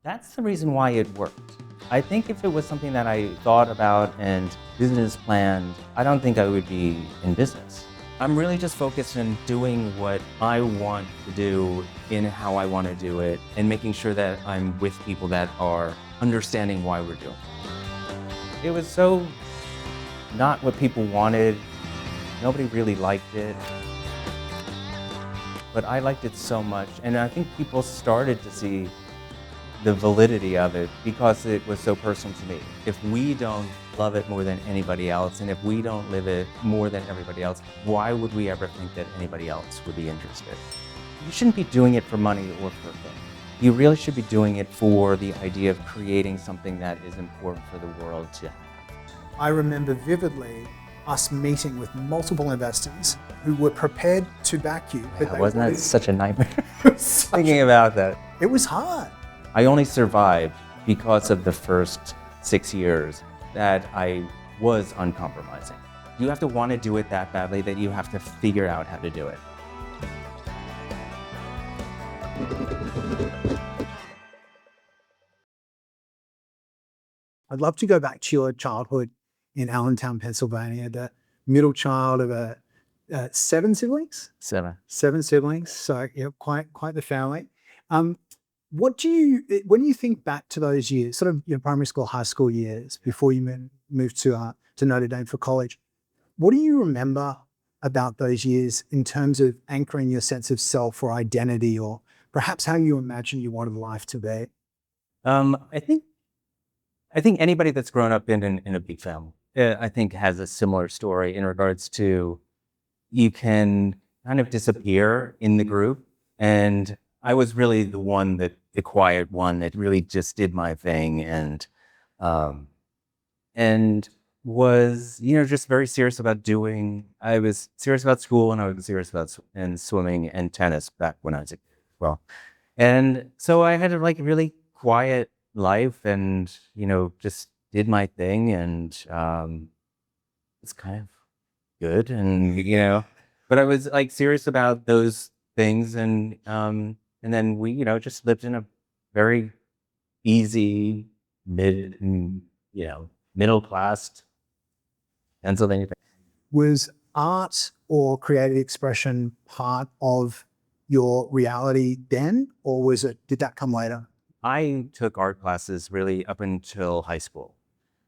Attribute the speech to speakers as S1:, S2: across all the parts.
S1: That's the reason why it worked. I think if it was something that I thought about and business planned, I don't think I would be in business. I'm really just focused on doing what I want to do in how I want to do it and making sure that I'm with people that are understanding why we're doing it. It was so not what people wanted. Nobody really liked it. But I liked it so much. And I think people started to see the validity of it because it was so personal to me. If we don't love it more than anybody else, and if we don't live it more than everybody else, why would we ever think that anybody else would be interested? You shouldn't be doing it for money or for fame. You really should be doing it for the idea of creating something that is important for the world to have.
S2: I remember vividly us meeting with multiple investors who were prepared to back you.
S1: But wasn't that such a nightmare? Thinking about that.
S2: It was hard.
S1: I only survived because of the first 6 years that I was uncompromising. You have to want to do it that badly that you have to figure out how to do it.
S2: I'd love to go back to your childhood in Allentown, Pennsylvania, the middle child of seven siblings? Seven siblings, so yeah, quite the family. What do you, when you think back to those years, sort of your primary school, high school years before you moved to Notre Dame for college, what do you remember about those years in terms of anchoring your sense of self or identity, or perhaps how you imagine you wanted life to be?
S1: I think anybody that's grown up in a big family, I think has a similar story in regards to you can kind of disappear in the group. And I was really the quiet one that really just did my thing and was, just very serious about I was serious about school and I was serious about swimming and tennis back when I was a kid as well. And so I had a really quiet life and, just did my thing and it's kind of good and, but I was serious about those things and then we, just lived in a very easy middle class Pennsylvania.
S2: Was art or creative expression part of your reality then, or did that come later?
S1: I took art classes really up until high school.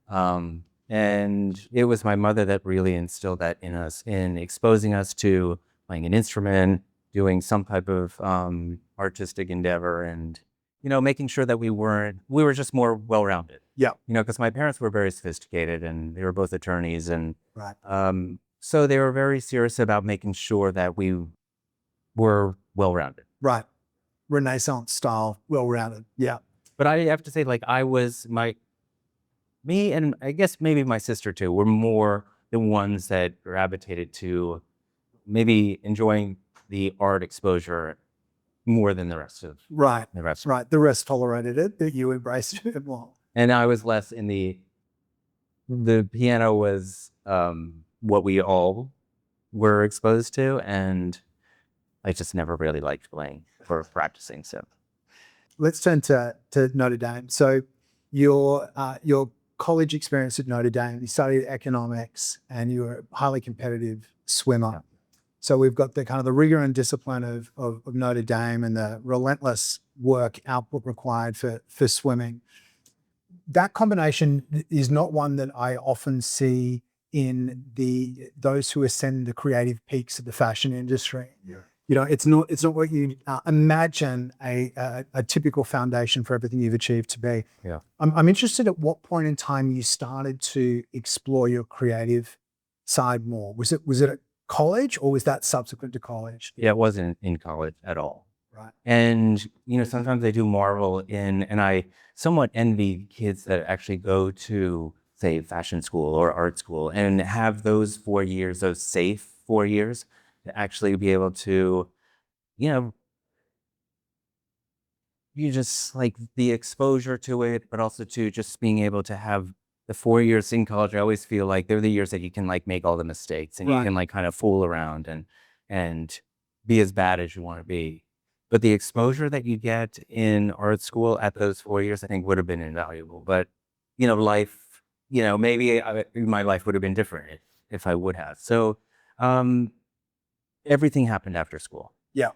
S1: And it was my mother that really instilled that in us, in exposing us to playing an instrument, doing some type of artistic endeavor and, making sure that we were just more well-rounded.
S2: Yeah.
S1: Because my parents were very sophisticated and they were both attorneys. And
S2: right.
S1: So they were very serious about making sure that we were well-rounded.
S2: Right. Renaissance style, well-rounded. Yeah.
S1: But I have to say, me and I guess maybe my sister too, were more the ones that gravitated to maybe enjoying the art exposure more than the rest of
S2: right.
S1: the rest.
S2: Right. The rest tolerated it, but you embraced it more.
S1: And I was less in the piano was what we all were exposed to, and I just never really liked playing or practicing. So
S2: let's turn to Notre Dame. So your college experience at Notre Dame, you studied economics and you were a highly competitive swimmer. Yeah. So we've got the kind of the rigor and discipline of Notre Dame and the relentless work output required for swimming. That combination is not one that I often see in those who ascend the creative peaks of the fashion industry. Yeah. It's not what you imagine a typical foundation for everything you've achieved to be.
S1: Yeah.
S2: I'm interested at what point in time you started to explore your creative side more. Was it at college or was that subsequent to college?
S1: Yeah, it wasn't in college at all.
S2: Right.
S1: And, sometimes I do marvel and I somewhat envy kids that actually go to, say, fashion school or art school and have those 4 years, those safe 4 years, to actually be able to, you just the exposure to it, but also to just being able to have the 4 years in college. I always feel like they're the years that you can make all the mistakes and
S2: right.
S1: you can kind of fool around and be as bad as you want to be. but the exposure that you get in art school at those 4 years, I think would have been invaluable. But, life, maybe my life would have been different if I would have. So, everything happened after school.
S2: Yeah.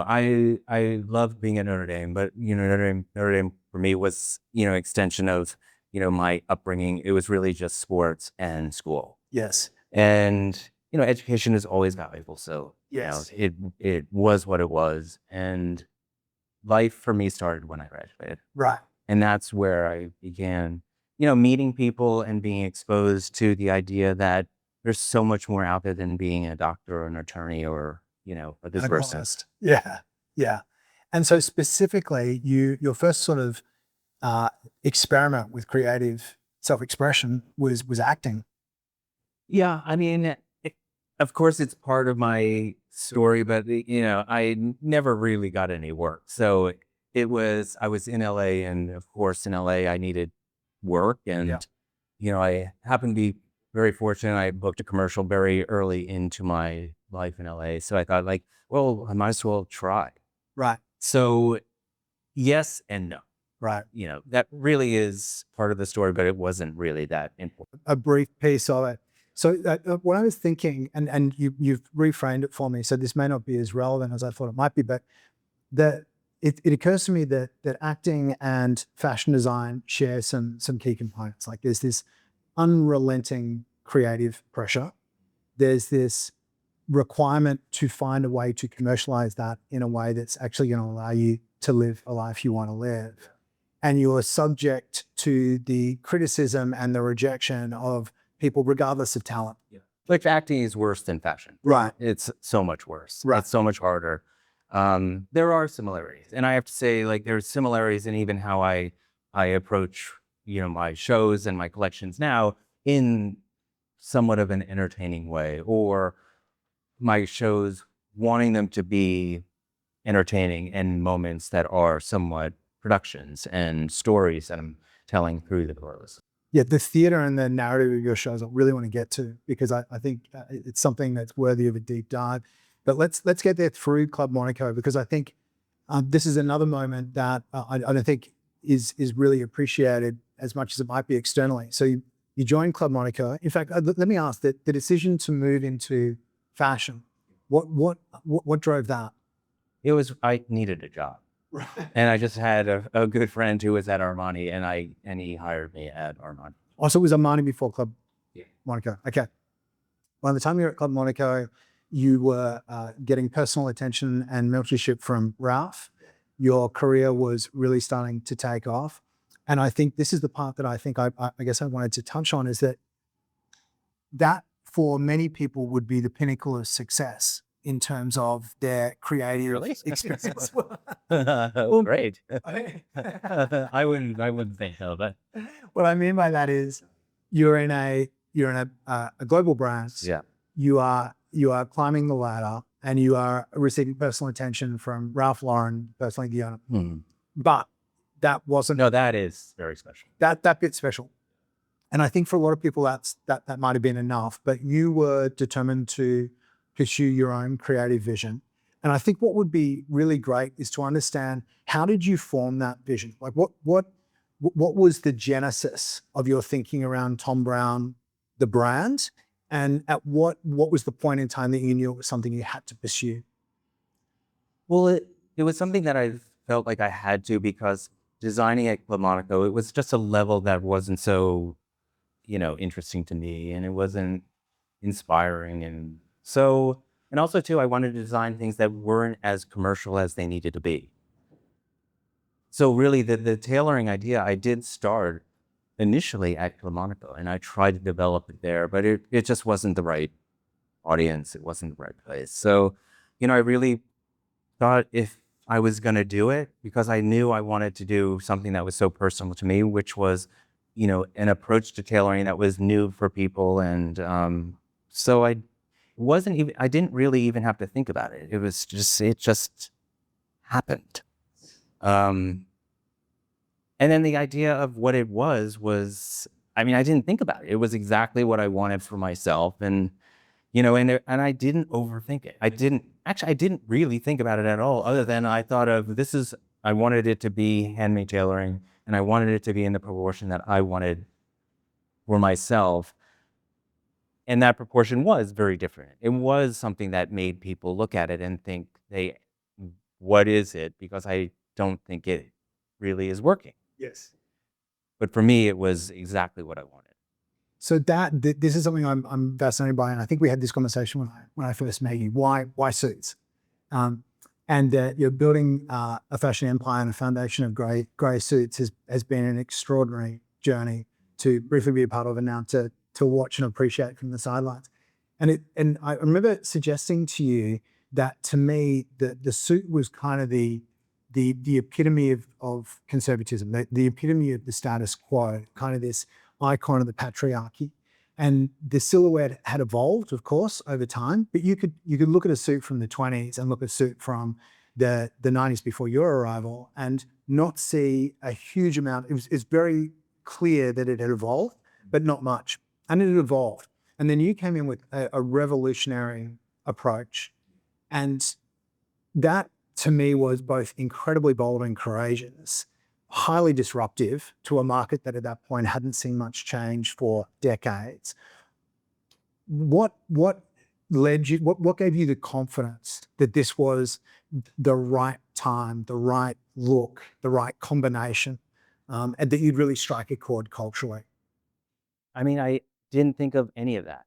S1: I loved being at Notre Dame, but Notre Dame for me was, extension of, my upbringing. It was really just sports and school.
S2: Yes.
S1: And, education is always valuable. So,
S2: Yes.
S1: it was what it was. And life for me started when I graduated.
S2: Right.
S1: And that's where I began, meeting people and being exposed to the idea that there's so much more out there than being a doctor or an attorney or, a this
S2: An
S1: person.
S2: economist. Yeah. Yeah. And so specifically, your first sort of experiment with creative self-expression was acting.
S1: Yeah. I mean, of course, it's part of my story, but, I never really got any work. So I was in LA, and of course, in LA, I needed work. And, I happened to be very fortunate. I booked a commercial very early into my life in LA. So I thought, like, well, I might as well try.
S2: Right.
S1: So yes and no.
S2: Right.
S1: That really is part of the story, but it wasn't really that important.
S2: A brief piece of it. So what I was thinking, and you've reframed it for me, so this may not be as relevant as I thought it might be, but it occurs to me that acting and fashion design share some key components. Like there's this unrelenting creative pressure. There's this requirement to find a way to commercialize that in a way that's actually going to allow you to live a life you want to live. And you're subject to the criticism and the rejection of people regardless of talent.
S1: Yeah. Like acting is worse than fashion.
S2: Right.
S1: It's so much worse.
S2: Right.
S1: It's so much harder. There are similarities, and I have to say, like, there's similarities in even how I approach, my shows and my collections now in somewhat of an entertaining way, or my shows wanting them to be entertaining in moments that are somewhat productions and stories that I'm telling through the chorus.
S2: Yeah, the theater and the narrative of your shows I really want to get to, because I think it's something that's worthy of a deep dive. But let's get there through Club Monaco, because I think this is another moment that I don't think is really appreciated as much as it might be externally. So you joined Club Monaco. In fact, let me ask that the decision to move into fashion, what drove that?
S1: It was, I needed a job.
S2: Right.
S1: And I just had a good friend who was at Armani, and he hired me at Armani.
S2: Also, it was Armani before Club
S1: Yeah.
S2: Monaco. Okay. By the time you were at Club Monaco, you were getting personal attention and mentorship from Ralph. Your career was really starting to take off. And I think this is the part that I guess I wanted to touch on, is that for many people would be the pinnacle of success in terms of their creative experience.
S1: Oh, great. I wouldn't think so, but
S2: What I mean by that is you're in a global brand.
S1: yeah.
S2: You are climbing the ladder, and you are receiving personal attention from Ralph Lauren, personally the owner. But that wasn't
S1: No, that is very special.
S2: that bit's special. And I think for a lot of people that might have been enough, but you were determined to pursue your own creative vision. And I think what would be really great is to understand, how did you form that vision? Like what was the genesis of your thinking around Thom Browne, the brand? And at what was the point in time that you knew it was something you had to pursue?
S1: Well, it was something that I felt like I had to, because designing at Club Monaco, it was just a level that wasn't so, interesting to me, and it wasn't inspiring. And so, and also too, I wanted to design things that weren't as commercial as they needed to be. So really the tailoring idea, I did start initially at Club Monaco, and I tried to develop it there, but it just wasn't the right audience. It wasn't the right place. So, I really thought, if I was going to do it, because I knew I wanted to do something that was so personal to me, which was, an approach to tailoring that was new for people. And so I didn't really even have to think about it. It just happened. And then the idea of what it was, I didn't think about it. It was exactly what I wanted for myself. And, and I didn't overthink it. I didn't really think about it at all, other than I thought of I wanted it to be handmade tailoring, and I wanted it to be in the proportion that I wanted for myself. And that proportion was very different. It was something that made people look at it and think, what is it? Because I don't think it really is working.
S2: Yes.
S1: But for me, it was exactly what I wanted.
S2: So this is something I'm fascinated by, and I think we had this conversation when I first met you. Why suits? And that you're building a fashion empire, and a foundation of grey suits has been an extraordinary journey to briefly be a part of, and now to watch and appreciate from the sidelines. And I remember suggesting to you that, to me, the suit was kind of the epitome of conservatism, the epitome of the status quo, kind of this icon of the patriarchy. And the silhouette had evolved, of course, over time. But you could look at a suit from the 20s and look at a suit from the 90s before your arrival, and not see a huge amount. It's very clear that it had evolved, but not much. And it had evolved. And then you came in with a revolutionary approach. And that, to me, was both incredibly bold and courageous, highly disruptive to a market that at that point hadn't seen much change for decades. What led you, what gave you the confidence that this was the right time, the right look, the right combination, and that you'd really strike a chord culturally?
S1: I mean, I didn't think of any of that.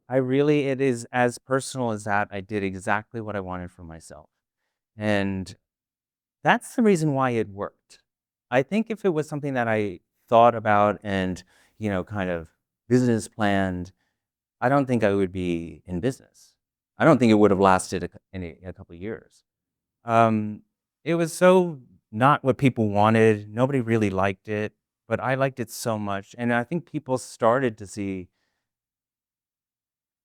S1: It is as personal as that. I did exactly what I wanted for myself. And that's the reason why it worked. I think if it was something that I thought about and, kind of business planned, I don't think I would be in business. I don't think it would have lasted a couple of years. It was so not what people wanted. Nobody really liked it, but I liked it so much. And I think people started to see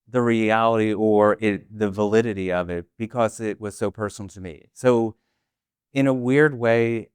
S1: the reality or the validity of it because it was so personal to me. So in a weird way,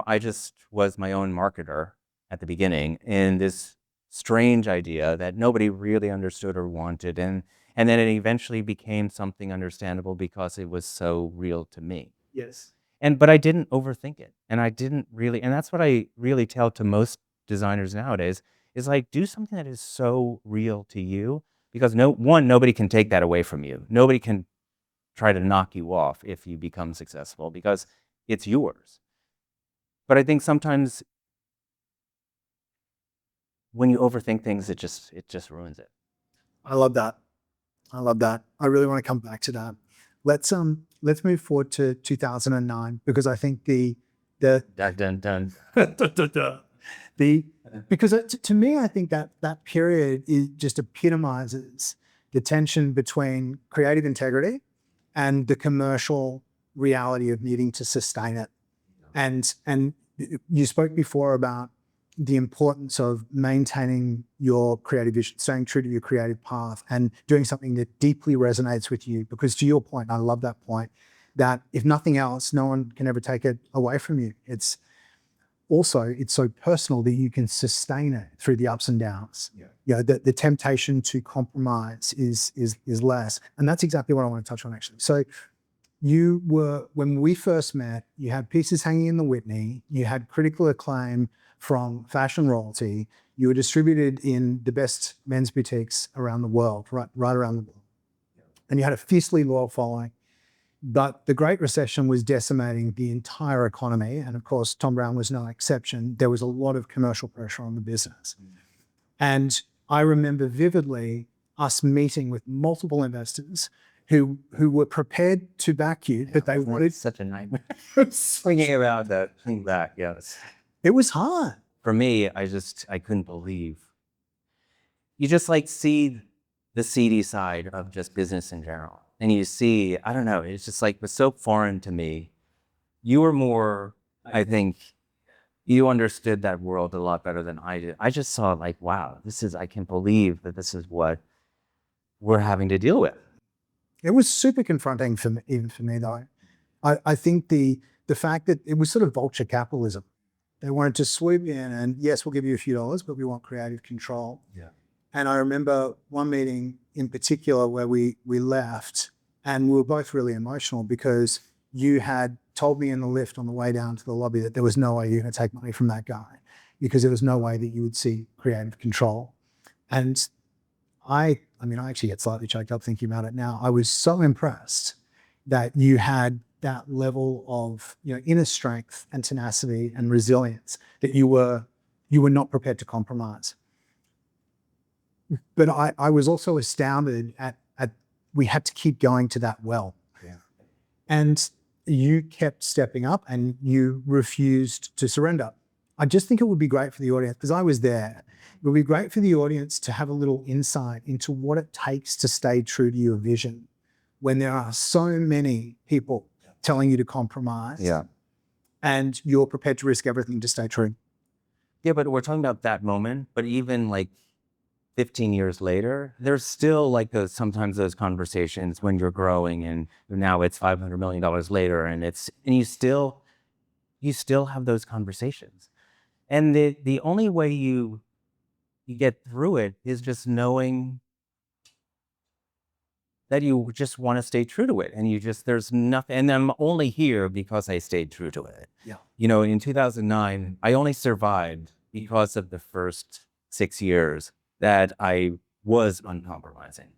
S1: I just was my own marketer at the beginning in this strange idea that nobody really understood or wanted. And then it eventually became something understandable because it was so real to me.
S2: Yes.
S1: But I didn't overthink it. And that's what I really tell to most designers nowadays, is like, do something that is so real to you, because nobody can take that away from you. Nobody can try to knock you off if you become successful, because it's yours. But I think sometimes when you overthink things, it just ruins it.
S2: I love that. I really want to come back to that. Let's move forward to 2009, because I think
S1: Dun, dun, dun.
S2: because to me, I think that period just epitomizes the tension between creative integrity and the commercial reality of needing to sustain it. And you spoke before about the importance of maintaining your creative vision, staying true to your creative path, and doing something that deeply resonates with you. Because, to your point, I love that point, that if nothing else, no one can ever take it away from you. It's so personal that you can sustain it through the ups and downs. Yeah. The temptation to compromise is less. And that's exactly what I want to touch on, actually. So when we first met, you had pieces hanging in the Whitney, you had critical acclaim from fashion royalty, you were distributed in the best men's boutiques around the world, right around the world. And you had a fiercely loyal following. But the Great Recession was decimating the entire economy. And of course, Thom Browne was no exception. There was a lot of commercial pressure on the business. And I remember vividly us meeting with multiple investors who were prepared to back you, but they wanted...
S1: Such a nightmare. Swinging around that thing back, yes.
S2: It was hard.
S1: For me, I couldn't believe. You just see the seedy side of just business in general. And you see, I don't know, it's just was so foreign to me. You were more, I think, you understood that world a lot better than I did. I just saw wow, I can't believe that this is what we're having to deal with.
S2: It was super confronting even for me, though. I think the fact that it was sort of vulture capitalism. They wanted to swoop in and, yes, we'll give you a few dollars, but we want creative control.
S1: Yeah.
S2: And I remember one meeting in particular where we left and we were both really emotional because you had told me in the lift on the way down to the lobby that there was no way you were going to take money from that guy because there was no way that you would see creative control. And I mean, I actually get slightly choked up thinking about it now. I was so impressed that you had that level of, inner strength and tenacity and resilience that you were not prepared to compromise. But I was also astounded at we had to keep going to that well.
S1: Yeah.
S2: And you kept stepping up and you refused to surrender. I just think it would be great for the audience, because I was there. It would be great for the audience to have a little insight into what it takes to stay true to your vision when there are so many people telling you to compromise.
S1: Yeah.
S2: And you're prepared to risk everything to stay true.
S1: Yeah, but we're talking about that moment, but even like 15 years later, there's still like sometimes those conversations when you're growing and now it's $500 million later and you still have those conversations. And the only way you get through it is just knowing that you just want to stay true to it. And there's nothing, and I'm only here because I stayed true to it.
S2: Yeah.
S1: In 2009, I only survived because of the first 6 years that I was uncompromising.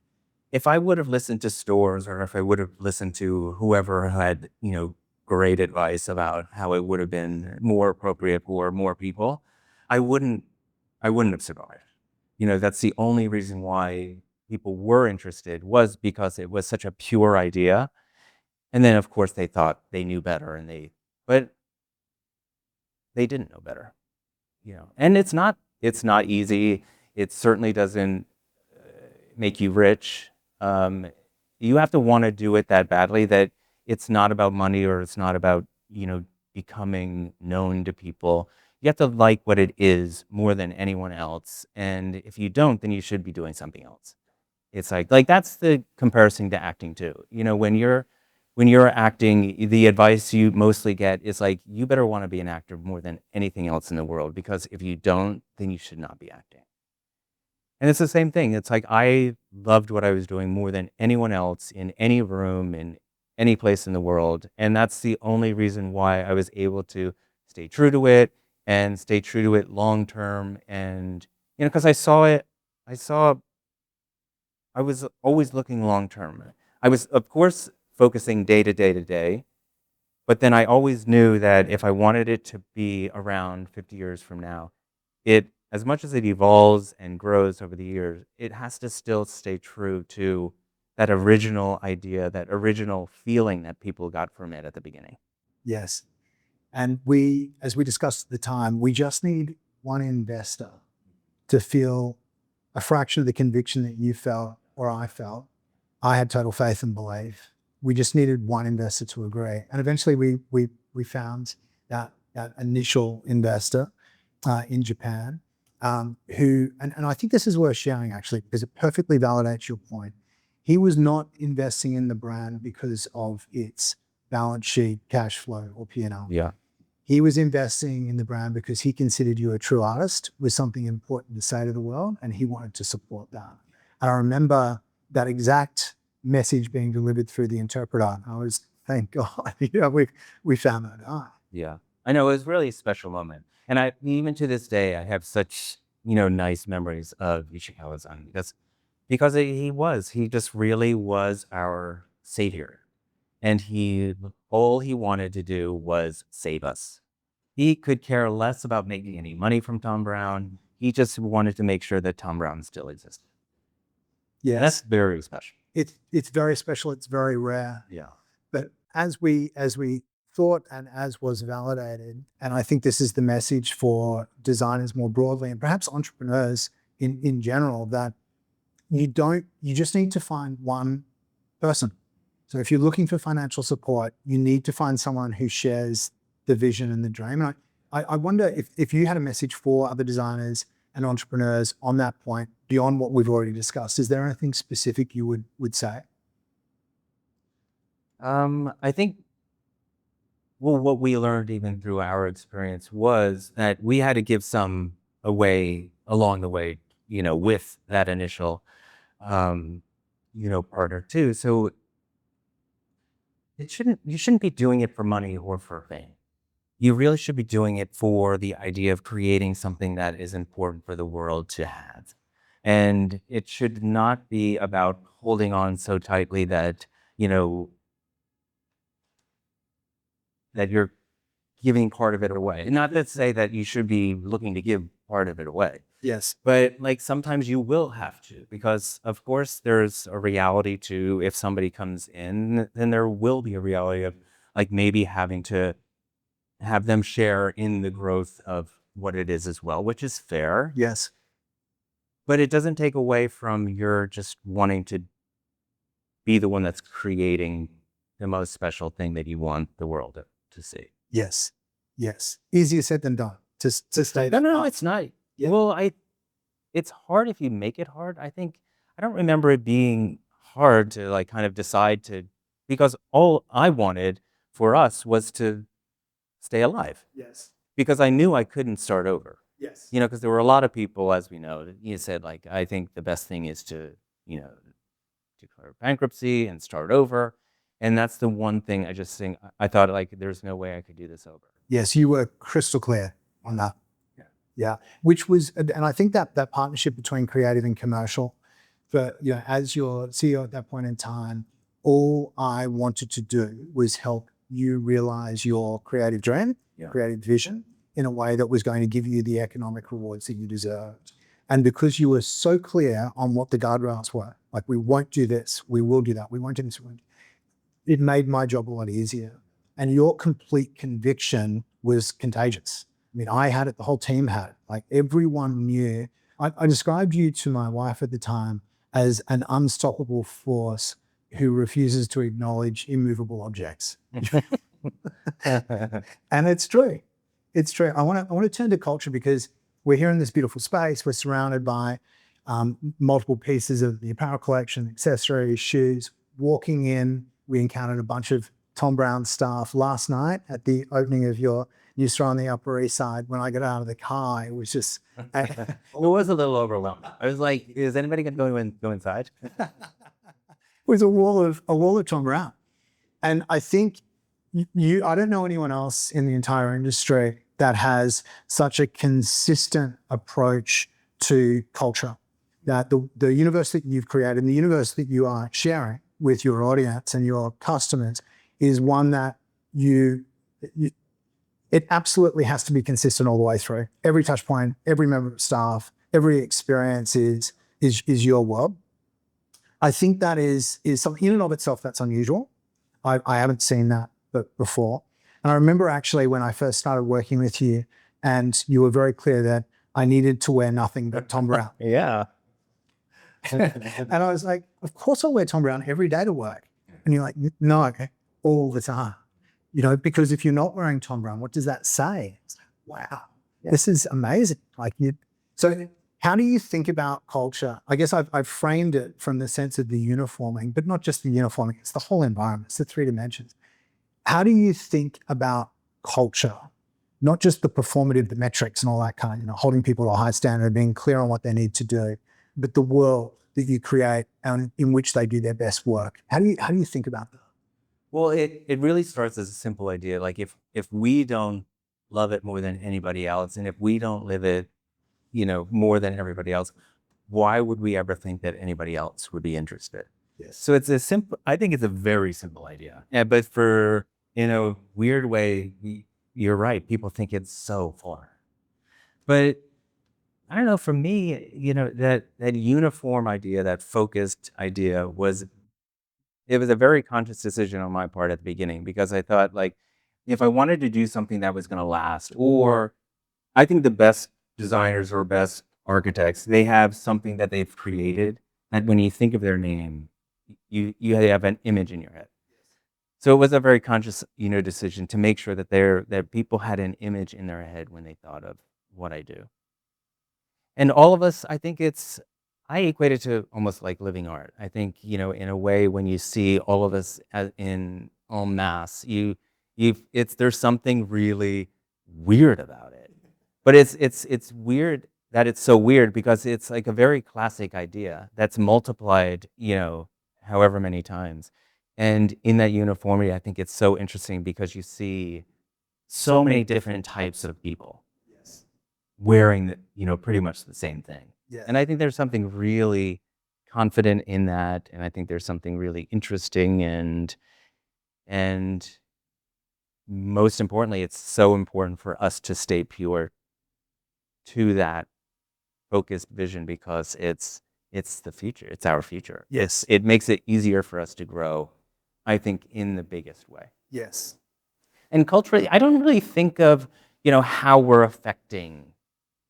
S1: If I would have listened to stores or if I would have listened to whoever had, great advice about how it would have been more appropriate for more people, I wouldn't have survived. That's the only reason why people were interested, was because it was such a pure idea. And then of course they thought they knew better but they didn't know better, and it's not easy. It certainly doesn't make you rich. You have to want to do it that badly that it's not about money or it's not about, becoming known to people. You have to like what it is more than anyone else. And if you don't, then you should be doing something else. It's like that's the comparison to acting too. When you're acting, the advice you mostly get is like, you better want to be an actor more than anything else in the world, because if you don't, then you should not be acting. And it's the same thing. It's like I loved what I was doing more than anyone else in any room, in any place in the world. And that's the only reason why I was able to stay true to it and stay true to it long term. And, because I was always looking long term. I was, of course, focusing day to day to day. But then I always knew that if I wanted it to be around 50 years from now, as much as it evolves and grows over the years, it has to still stay true to that original idea, that original feeling that people got from it at the beginning.
S2: Yes. And as we discussed at the time, we just need one investor to feel a fraction of the conviction that you felt or I felt. I had total faith and belief. We just needed one investor to agree. And eventually we found that initial investor in Japan, who, and I think this is worth sharing actually, because it perfectly validates your point. He was not investing in the brand because of its balance sheet, cash flow, or P&L.
S1: Yeah.
S2: He was investing in the brand because he considered you a true artist with something important to say to the world, and he wanted to support that. And I remember that exact message being delivered through the interpreter. I was, thank God, we found that guy.
S1: Yeah. I know, it was really a special moment. And even to this day, I have such, nice memories of Ishikawa-san because he just really was our savior. And all he wanted to do was save us. He could care less about making any money from Thom Browne. He just wanted to make sure that Thom Browne still existed.
S2: Yes.
S1: And that's very special.
S2: It's very special. It's very rare.
S1: Yeah.
S2: But as we thought and as was validated, and I think this is the message for designers more broadly and perhaps entrepreneurs in general, that you just need to find one person. So if you're looking for financial support, you need to find someone who shares the vision and the dream. And I wonder if you had a message for other designers and entrepreneurs on that point, beyond what we've already discussed. Is there anything specific you would say?
S1: I think, well, what we learned even through our experience was that we had to give some away along the way with that initial, partner too. So you shouldn't be doing it for money or for fame. You really should be doing it for the idea of creating something that is important for the world to have. And it should not be about holding on so tightly that, that you're giving part of it away. Not to say that you should be looking to give part of it away,
S2: Yes.
S1: but like sometimes you will have to, because of course there's a reality to, if somebody comes in, then there will be a reality of like maybe having to have them share in the growth of what it is as well, which is fair.
S2: Yes.
S1: But it doesn't take away from your just wanting to be the one that's creating the most special thing that you want the world to see.
S2: Yes. Yes. Easier said than done to stay that.
S1: No, it's not.
S2: Yeah.
S1: Well, it's hard if you make it hard. I don't remember it being hard to like kind of decide to, because all I wanted for us was to stay alive,
S2: Yes.
S1: because I knew I couldn't start over.
S2: Yes.
S1: Because there were a lot of people, as we know, that you said, like, I think the best thing is to, declare bankruptcy and start over. And that's the one thing I just think, I thought, like, there's no way I could do this over.
S2: Yes, you were crystal clear on that.
S1: Yeah.
S2: Yeah. Which was, and I think that partnership between creative and commercial, but as your CEO at that point in time, all I wanted to do was help you realize your creative dream, creative vision, in a way that was going to give you the economic rewards that you deserved. And because you were so clear on what the guardrails were, like, we won't do this, we will do that, we won't do this, it made my job a lot easier. And your complete conviction was contagious. I mean, I had it, the whole team had it. Like, everyone knew. I described you to my wife at the time as an unstoppable force who refuses to acknowledge immovable objects. And it's true. It's true. I want to turn to culture, because we're here in this beautiful space. We're surrounded by multiple pieces of the apparel collection, accessories, shoes. Walking in, we encountered a bunch of Thom Browne staff last night at the opening of your new store on the Upper East Side. When I got out of the car, it was just...
S1: It was a little overwhelming. I was like, is anybody going to go inside?
S2: It was a wall of Thom Browne. And I think I don't know anyone else in the entire industry that has such a consistent approach to culture. That the universe that you've created and the universe that you are sharing with your audience and your customers is one that it absolutely has to be consistent all the way through. Every touch point, every member of staff, every experience is your world. I think that is something in and of itself that's unusual. I haven't seen that before. And I remember actually when I first started working with you, and you were very clear that I needed to wear nothing but Thom Browne.
S1: Yeah.
S2: And I was like, of course I'll wear Thom Browne every day to work. And you're like, no, all the time. Because if you're not wearing Thom Browne, what does that say? It's like, wow, this is amazing. So how do you think about culture? I guess I've framed it from the sense of the uniforming, but not just the uniforming, it's the whole environment, it's the 3 dimensions. How do you think about culture? Not just the performative, the metrics and all that kind, holding people to a high standard, being clear on what they need to do, but the world that you create and in which they do their best work. How do you think about that?
S1: Well, it really starts as a simple idea. Like, if we don't love it more than anybody else, and if we don't live it, more than everybody else, why would we ever think that anybody else would be interested?
S2: Yes.
S1: So I think it's a very simple idea. Yeah, but for, in a weird way, you're right. People think it's so far. But I don't know, for me, that uniform idea, that focused idea it was a very conscious decision on my part at the beginning, because I thought, like, if I wanted to do something that was going to last, or I think the best designers or best architects, they have something that they've created that when you think of their name, you have an image in your head. So it was a very conscious, decision to make sure that that people had an image in their head when they thought of what I do. And all of us, I think I equate it to almost like living art. I think, in a way, when you see all of us en masse, there's something really weird about it. But it's weird that it's so weird because it's like a very classic idea that's multiplied, however many times. And in that uniformity, I think it's so interesting because you see so many different types of people
S2: Yes.
S1: wearing, pretty much the same thing.
S2: Yeah.
S1: And I think there's something really confident in that. And I think there's something really interesting and most importantly, it's so important for us to stay pure to that focused vision because it's the future. It's our future.
S2: Yes.
S1: It makes it easier for us to grow, I think, in the biggest way.
S2: Yes.
S1: And culturally, I don't really think of, how we're affecting,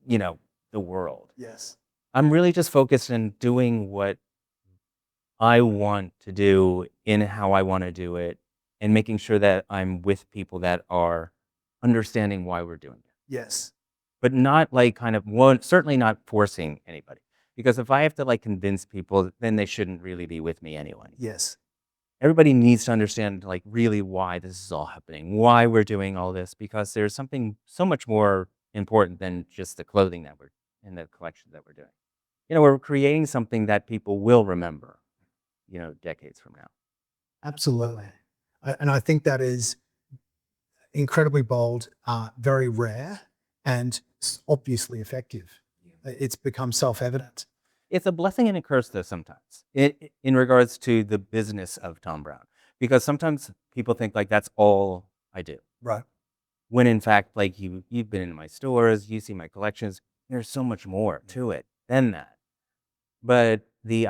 S1: the world.
S2: Yes.
S1: I'm really just focused on doing what I want to do in how I want to do it and making sure that I'm with people that are understanding why we're doing it.
S2: Yes.
S1: But not like kind of one, certainly not forcing anybody. Because if I have to like convince people, then they shouldn't really be with me anyway.
S2: Yes.
S1: Everybody needs to understand like really why this is all happening, why we're doing all this, because there's something so much more important than just the clothing that we're in the collection that we're doing. We're creating something that people will remember, decades from now.
S2: Absolutely. And I think that is incredibly bold, very rare, and obviously effective. It's become self-evident.
S1: It's a blessing and a curse, though, sometimes, in regards to the business of Thom Browne, because sometimes people think like that's all I do.
S2: Right.
S1: When in fact, like you've been in my stores, you see my collections. There's so much more to it than that. But the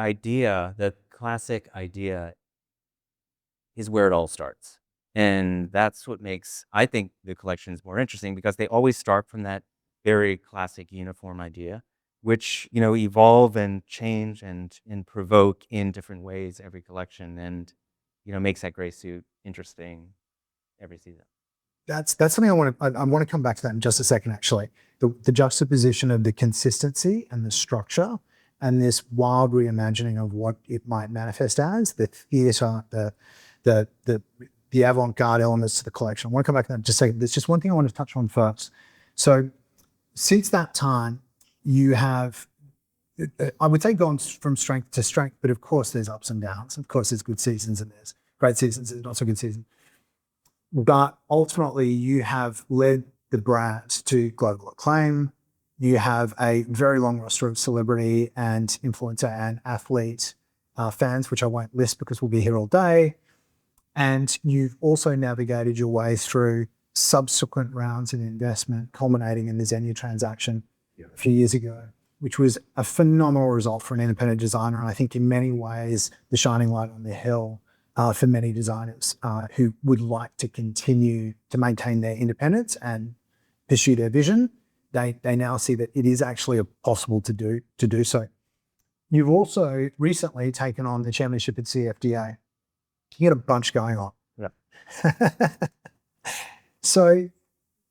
S1: classic idea, is where it all starts, and that's what makes, I think, the collections more interesting because they always start from that very classic uniform idea, which evolve and change and provoke in different ways every collection, and makes that gray suit interesting every season.
S2: That's something I want to come back to that in just a second, actually. The juxtaposition of the consistency and the structure and this wild reimagining of what it might manifest as, the theater, the avant-garde elements to the collection. I want to come back to that in just a second. There's just one thing I want to touch on first. So since that time, you have, I would say, gone from strength to strength, but of course there's ups and downs. Of course there's good seasons and there's great seasons and not so good seasons. But ultimately, you have led the brand to global acclaim. You have a very long roster of celebrity and influencer and athlete fans, which I won't list because we'll be here all day. And you've also navigated your way through subsequent rounds of investment, culminating in the Xenia transaction a few years ago, which was a phenomenal result for an independent designer. And I think in many ways, the shining light on the hill for many designers who would like to continue to maintain their independence and pursue their vision. They now see that it is actually possible to do so. You've also recently taken on the chairmanship at CFDA. You got a bunch going on.
S1: Yeah.
S2: So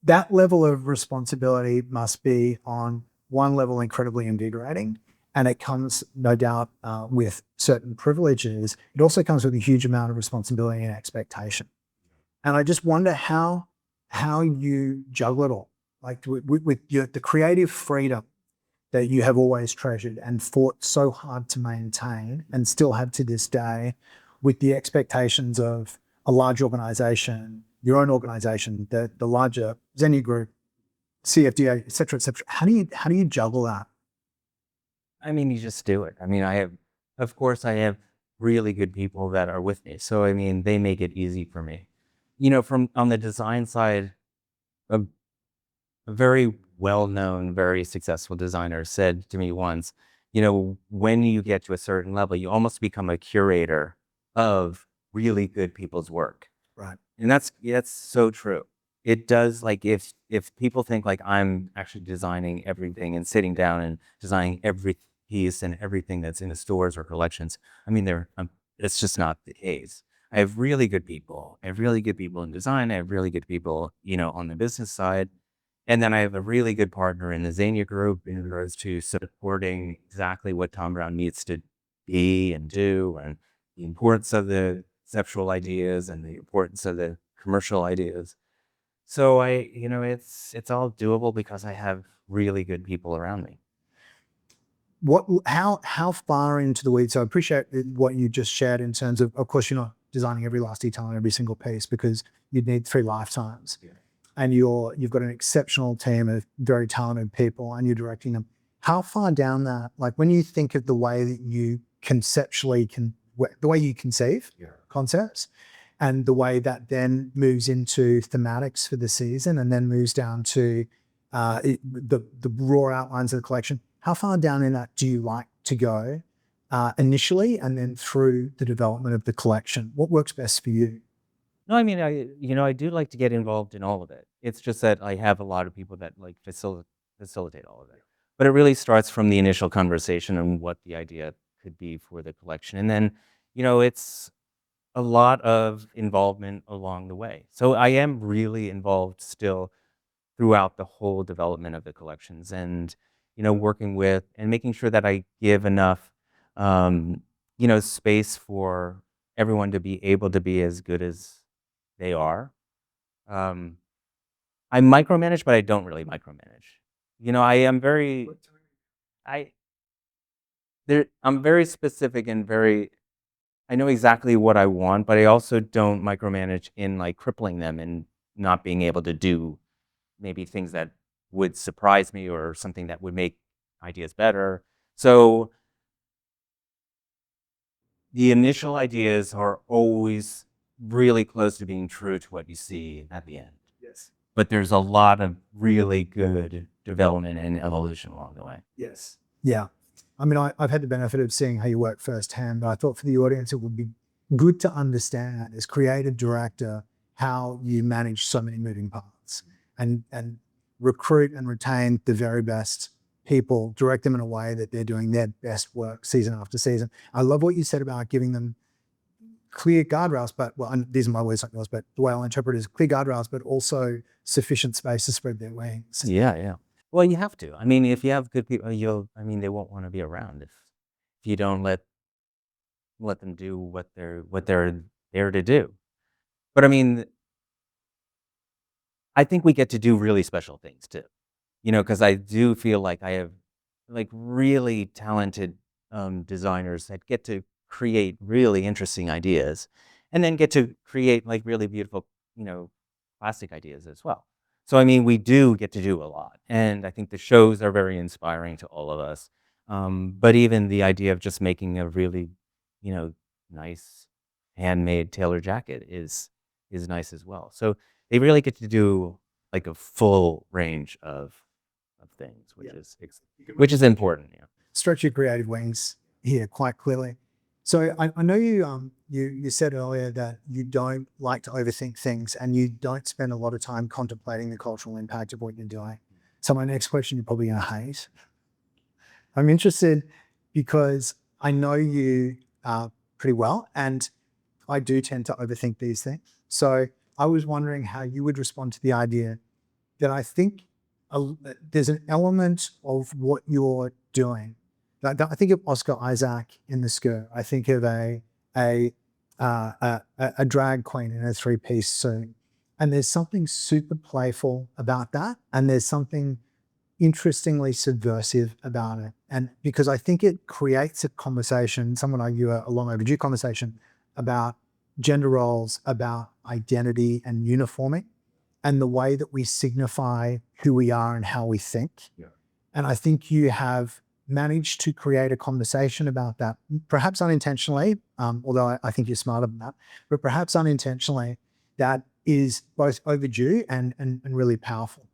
S2: that level of responsibility must be, on one level, incredibly invigorating. And it comes, no doubt, with certain privileges. It also comes with a huge amount of responsibility and expectation. And I just wonder how you juggle it all, like with the creative freedom that you have always treasured and fought so hard to maintain and still have to this day, with the expectations of a large organization, your own organization, the larger Xenia Group, CFDA, et cetera, et cetera. How do you juggle that?
S1: I mean, you just do it. I mean, of course, I have really good people that are with me. So, I mean, they make it easy for me. From on the design side, a very well-known, very successful designer said to me once, when you get to a certain level, you almost become a curator of really good people's work.
S2: Right.
S1: And that's so true. It does, like, if people think like I'm actually designing everything and sitting down and designing every piece and everything that's in the stores or collections, I mean, it's just not the case. I have really good people. I have really good people in design. I have really good people, on the business side. And then I have a really good partner in the Xenia group in regards to supporting exactly what Thom Browne needs to be and do, and the importance of the conceptual ideas and the importance of the commercial ideas. So it's all doable because I have really good people around me.
S2: how far into the weeds? So I appreciate what you just shared in terms of course, you're not designing every last detail on every single piece because you'd need 3 lifetimes.
S1: Yeah.
S2: And you've got an exceptional team of very talented people and you're directing them. How far down that, like when you think of the way that you conceptually the way you conceive concepts and the way that then moves into thematics for the season and then moves down to the raw outlines of the collection, how far down in that do you like to go initially and then through the development of the collection? What works best for you?
S1: No, I mean, I do like to get involved in all of it. It's just that I have a lot of people that like facilitate all of it. But it really starts from the initial conversation and what the idea could be for the collection. And then, it's a lot of involvement along the way. So I am really involved still throughout the whole development of the collections and, working with and making sure that I give enough, space for everyone to be able to be as good as they are. Um, I micromanage, but I don't really micromanage. I am very, I, I'm very specific and I know exactly what I want, but I also don't micromanage in like crippling them and not being able to do maybe things that would surprise me or something that would make ideas better. So the initial ideas are always really close to being true to what you see at the end.
S2: Yes.
S1: But there's a lot of really good development and evolution along the way.
S2: Yes. Yeah. I mean, I've had the benefit of seeing how you work firsthand, but I thought for the audience, it would be good to understand as creative director how you manage so many moving parts and recruit and retain the very best people, direct them in a way that they're doing their best work season after season. I love what you said about giving them clear guardrails, but and these are my words, not yours, but the way I'll interpret it is clear guardrails, but also sufficient space to spread their wings.
S1: Yeah, yeah. Well, you have to. I mean, if you have good people, they won't want to be around if you don't let them do what they're there to do. But I mean, I think we get to do really special things too. Because I do feel like I have like really talented designers that get to create really interesting ideas and then get to create like really beautiful, plastic ideas as well. So, I mean, we do get to do a lot. And I think the shows are very inspiring to all of us. But even the idea of just making a really, you know, nice handmade tailor jacket is nice as well. So they really get to do like a full range of things, which
S2: Yeah.
S1: is important. Yeah.
S2: Stretch your creative wings here quite clearly. So I know you said earlier that you don't like to overthink things and you don't spend a lot of time contemplating the cultural impact of what you're doing. So my next question you're probably going to hate. I'm interested because I know you pretty well and I do tend to overthink these things. So I was wondering how you would respond to the idea that I think there's an element of what you're doing. I think of Oscar Isaac in The Skirt. I think of a drag queen in a 3-piece suit. And there's something super playful about that. And there's something interestingly subversive about it. And because I think it creates a conversation, some would argue a long overdue conversation about gender roles, about identity and uniforming and the way that we signify who we are and how we think.
S1: Yeah.
S2: And I think you have managed to create a conversation about that, perhaps unintentionally, although I think you're smarter than that, but perhaps unintentionally, that is both overdue and really powerful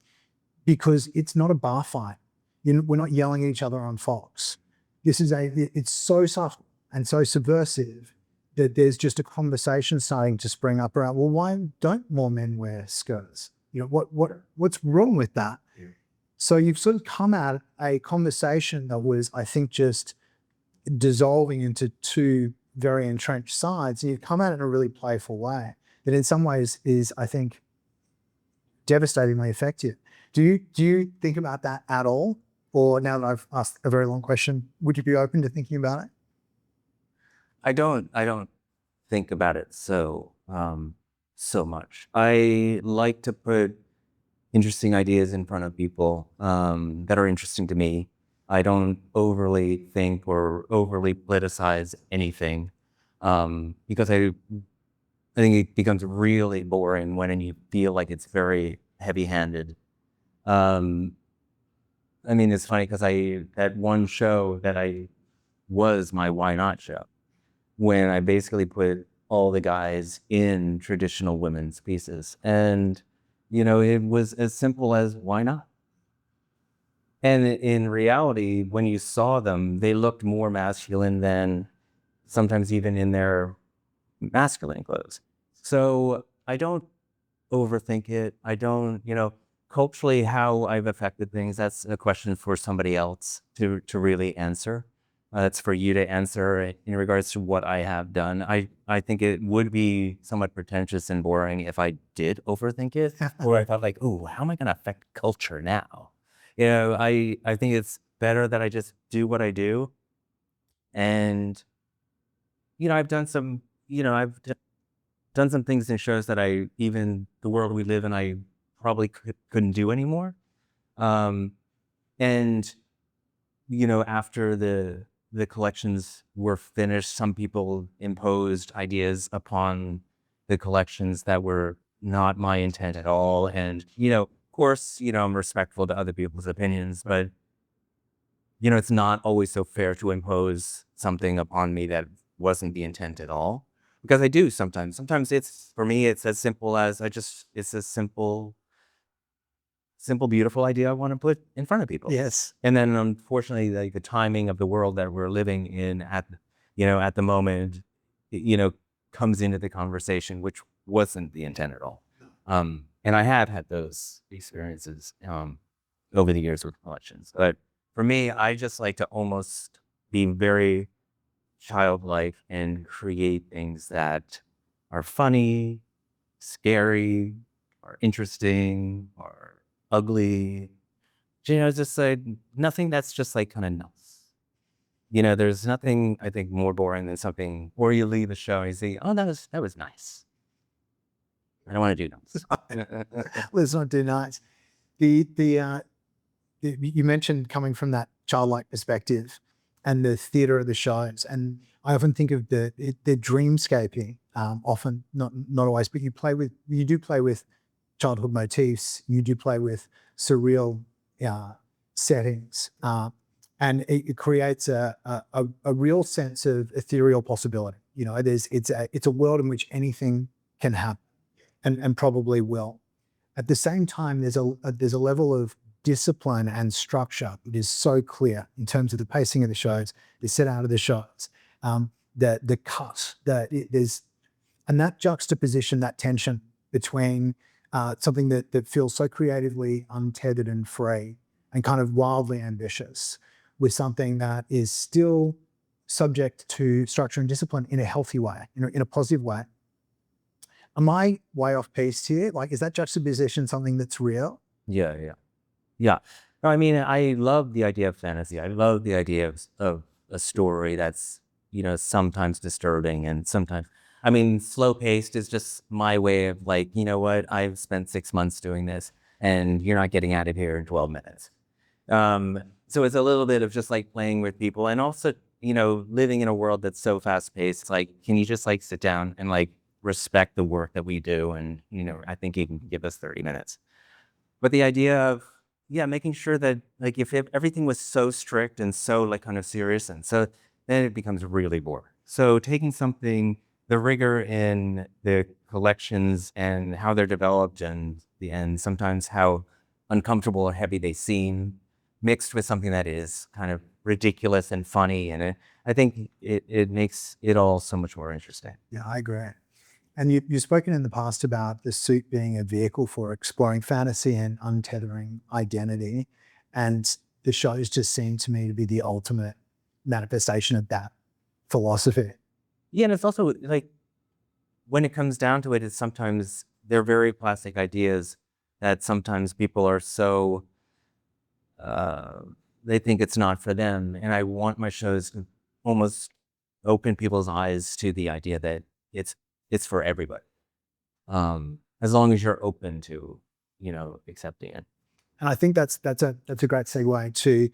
S2: because it's not a bar fight. We're not yelling at each other on Fox. It's so subtle and so subversive that there's just a conversation starting to spring up around, well, why don't more men wear skirts? What's wrong with that? Yeah. So you've sort of come at a conversation that was, I think, just dissolving into two very entrenched sides. And you've come at it in a really playful way that in some ways is, I think, devastatingly effective. Do you think about that at all? Or now that I've asked a very long question, would you be open to thinking about it?
S1: I don't think about it so much. I like to put interesting ideas in front of people that are interesting to me. I don't overly think or overly politicize anything, because I think it becomes really boring when you feel like it's very heavy-handed. Um, I mean, it's funny because that one show that was my Why Not show, when I basically put all the guys in traditional women's pieces. And, it was as simple as why not? And in reality, when you saw them, they looked more masculine than sometimes even in their masculine clothes. So I don't overthink it. I don't, culturally how I've affected things, that's a question for somebody else to really answer. It's for you to answer in regards to what I have done. I think it would be somewhat pretentious and boring if I did overthink it, or I thought like, oh, how am I going to affect culture now? I think it's better that I just do what I do. And, I've done some, done some things in shows that even the world we live in, I probably couldn't do anymore. Um, and, after the collections were finished, some people imposed ideas upon the collections that were not my intent at all. And, of course, I'm respectful to other people's opinions, but, it's not always so fair to impose something upon me that wasn't the intent at all. Because I do sometimes. Sometimes for me, it's as simple as it's a simple, beautiful idea I want to put in front of people.
S2: Yes.
S1: And then unfortunately, like the timing of the world that we're living in at the moment, comes into the conversation, which wasn't the intent at all. And I have had those experiences, over the years with collections. But for me, I just like to almost be very childlike and create things that are funny, scary, or interesting, or ugly. Just like nothing that's just like kind of nuts. There's nothing I think more boring than something where you leave a show and you say, "Oh, that was nice. I don't want to do nuts."
S2: Let's not do nice. The you mentioned coming from that childlike perspective and the theater of the shows, and I often think of the dreamscaping. Often, not always, but you do play with childhood motifs. You do play with surreal settings, and it creates a real sense of ethereal possibility. It's a world in which anything can happen, and probably will. At the same time, there's a level of discipline and structure that is so clear in terms of the pacing of the shows, the set out of the shots, the cut, and that juxtaposition, that tension between something that feels so creatively untethered and free and kind of wildly ambitious with something that is still subject to structure and discipline in a healthy way, in a positive way. Am I way off piece here? Like, is that juxtaposition something that's real?
S1: Yeah, yeah. Yeah. No, I mean, I love the idea of fantasy. I love the idea of a story that's, sometimes disturbing and sometimes, I mean, slow paced is just my way of like, you know what, I've spent 6 months doing this and you're not getting out of here in 12 minutes. So it's a little bit of just like playing with people and also, living in a world that's so fast paced. It's like, can you just like sit down and like respect the work that we do? And, I think you can give us 30 minutes. But the idea of, yeah, making sure that like if everything was so strict and so like kind of serious, and so then it becomes really boring. So taking something, the rigor in the collections and how they're developed and sometimes how uncomfortable or heavy they seem, mixed with something that is kind of ridiculous and funny. And I think it makes it all so much more interesting.
S2: Yeah, I agree. And you've spoken in the past about the suit being a vehicle for exploring fantasy and untethering identity. And the shows just seem to me to be the ultimate manifestation of that philosophy.
S1: Yeah, and it's also like when it comes down to it, it's sometimes they're very plastic ideas that sometimes people are so they think it's not for them. And I want my shows to almost open people's eyes to the idea that it's for everybody. As long as you're open to, accepting it.
S2: And I think that's a great segue to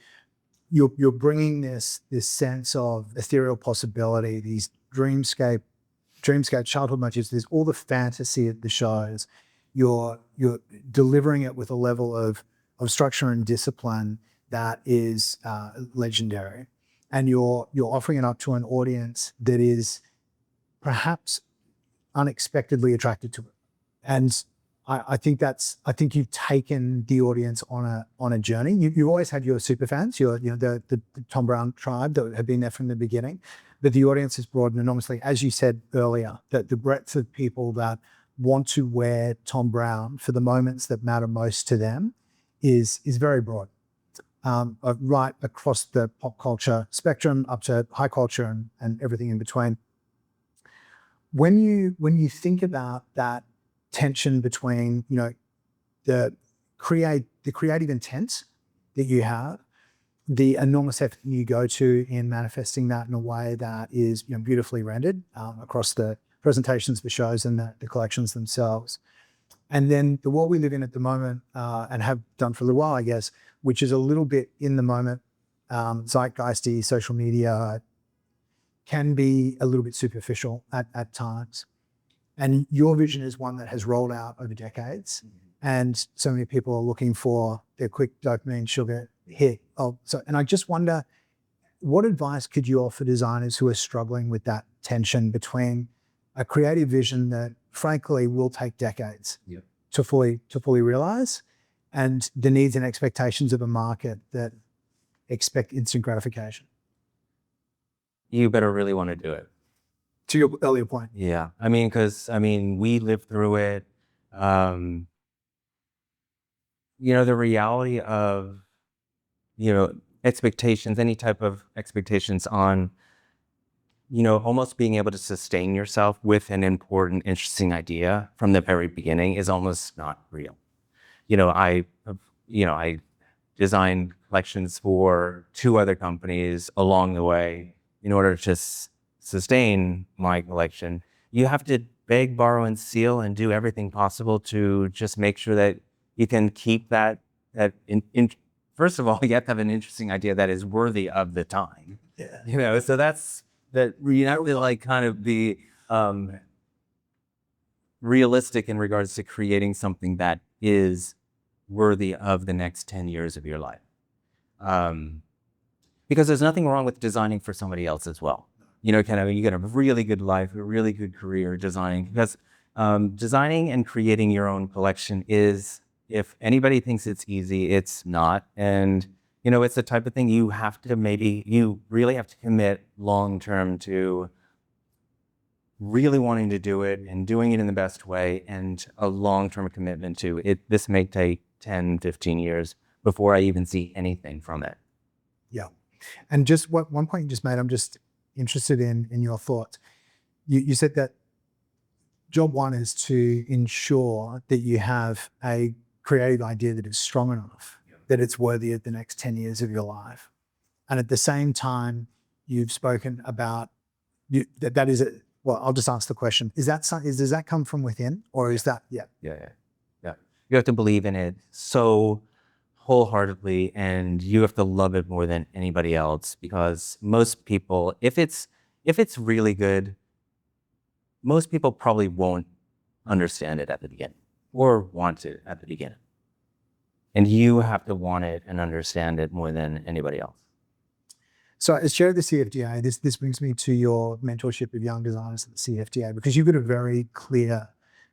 S2: you're bringing this sense of ethereal possibility, these dreamscape childhood motifs. There's all the fantasy of the shows. You're delivering it with a level of structure and discipline that is legendary, and you're offering it up to an audience that is perhaps unexpectedly attracted to it. And I think you've taken the audience on a journey. You've always had your super fans, the Thom Browne tribe that have been there from the beginning, but the audience has broadened enormously. As you said earlier, that the breadth of people that want to wear Thom Browne for the moments that matter most to them is very broad, right across the pop culture spectrum up to high culture and everything in between. When you think about that tension between the creative intent that you have, the enormous effort you go to in manifesting that in a way that is beautifully rendered across the presentations, the shows, and the collections themselves, and then the world we live in at the moment and have done for a little while, I guess, which is a little bit in the moment, zeitgeisty, social media, can be a little bit superficial at times. And your vision is one that has rolled out over decades. And so many people are looking for their quick dopamine sugar hit. And I just wonder, what advice could you offer designers who are struggling with that tension between a creative vision that frankly will take decades to fully realize, and the needs and expectations of a market that expect instant gratification?
S1: You better really want to do it.
S2: To your earlier point.
S1: Yeah. Because we lived through it. The reality of, expectations, any type of expectations on, almost being able to sustain yourself with an important, interesting idea from the very beginning is almost not real. I designed collections for 2 other companies along the way in order to sustain my collection. You have to beg, borrow, and steal and do everything possible to just make sure that you can keep that first of all, you have to have an interesting idea that is worthy of the time.
S2: Yeah.
S1: So that's that you not really like kind of be realistic in regards to creating something that is worthy of the next 10 years of your life. Because there's nothing wrong with designing for somebody else as well. You get a really good life, a really good career designing, because designing and creating your own collection is, if anybody thinks it's easy, it's not. And, it's the type of thing you really have to commit long-term to really wanting to do it and doing it in the best way, and a long-term commitment to it. This may take 10, 15 years before I even see anything from it.
S2: Yeah. And just one point you just made, I'm just interested in your thoughts. You said that job one is to ensure that you have a creative idea that is strong enough, that it's worthy of the next 10 years of your life. And at the same time, you've spoken about that is it. Well, I'll just ask the question: does that come from within, or is that?
S1: Yeah. You have to believe in it so wholeheartedly, and you have to love it more than anybody else. Because most people, if it's really good, most people probably won't understand it at the beginning or want it at the beginning. And you have to want it and understand it more than anybody else.
S2: So as chair of the CFDA, this brings me to your mentorship of young designers at the CFDA, because you've got a very clear